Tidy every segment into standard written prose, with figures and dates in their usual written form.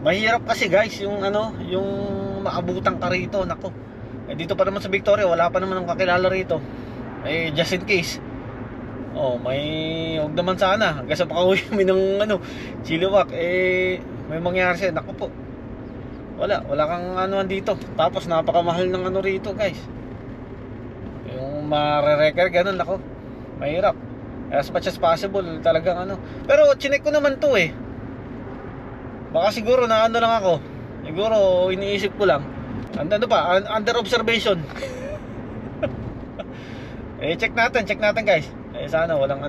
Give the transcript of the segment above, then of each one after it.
Mahirap kasi guys yung ano, yung maabutan ka rito, nako. Eh dito pa naman sa Victoria, wala pa naman ng kakilala rito. Eh just in case. Oh, huwag naman sana hanggang sa makauwi kami ng ano, Chilliwack, eh may mangyari siya, nako po. Wala kang ano dito. Tapos napakamahal ng ano rito, guys. Yung mare-record ganun, nako. Mahirap. As much as possible, talagang ano. Pero chinek ko naman 'to eh. Baka siguro na ano lang ako. Siguro iniisip ko lang. Ano pa, under observation. Eh check natin guys. Eh sana walang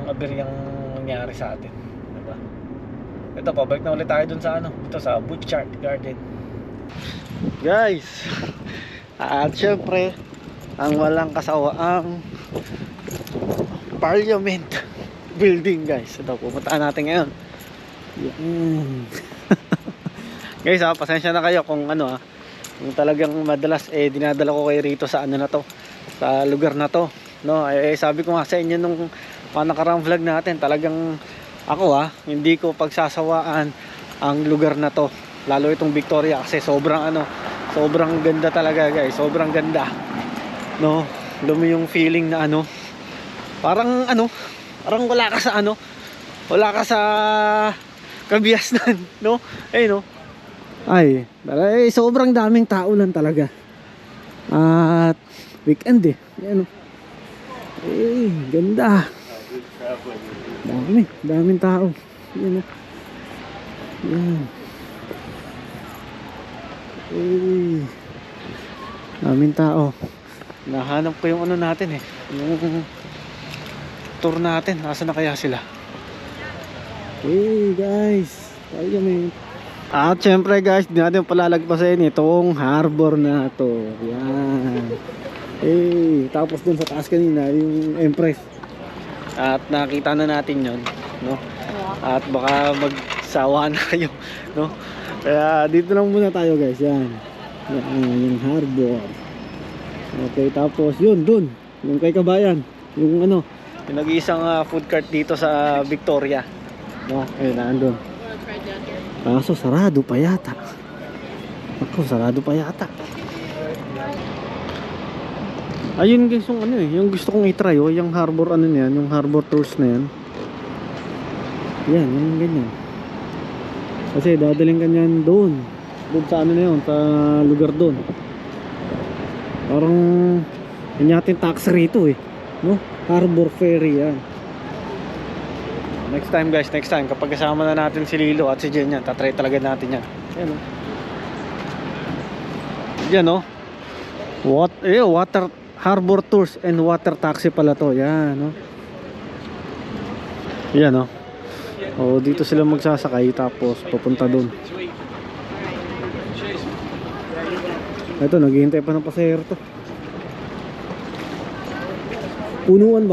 aberyang nangyari sa atin, diba? Ito, pabalik na ulit tayo dun sa ano, ito sa Butchart Garden. Guys, at syempre ang walang kasawaang Parliament Building, guys. Ito, pupuntaan natin ngayon. Guys, pasensya na kayo kung ano kung talagang madalas dinadala ko kayo rito sa ano na to, sa lugar na to, no? Sabi ko nga sa inyo nung nakarang vlog natin, talagang ako hindi ko pagsasawaan ang lugar na to, lalo itong Victoria, kasi sobrang ganda talaga, guys. Sobrang ganda, no? Dumi yung feeling na parang wala ka sa Kabiasnan, no? No? Sobrang daming tao lang talaga. At weekend yan, ganda. Daming tao. Yan. Daming tao. Nahanap ko yung natin yung tour natin. Nasaan na kaya sila? Hey guys, at syempre guys, di natin palalagpasin itong harbor na to. Yan. Tapos dun sa taas kanina yung Empress. At nakita na natin yon, no? At baka magsawa na kayo, no? Kaya dito lang muna tayo, guys. Yan yung harbor. Okay, tapos yun dun, yung kay Kabayan, yung yung nag-iisang food cart dito sa Victoria, no? Nandun. Kaso sarado pa yata. Ayun guys, yung gusto kong i-try, yung harbor niyan, yung harbor tours na yan. Yan, yung ganyan. Kasi dadaling kanyan doon sa na yun, sa lugar doon. Parang yan yating tax rito no? Harbor ferry yan. Next time guys, kapag kasama na natin si Lilo at si Jen, yan, tatry talaga natin yan. Yan water harbor tours and water taxi pala to. Yan yan dito sila magsasakay tapos pupunta doon. Ito, naghihintay pa ng pasahero to. Punuan.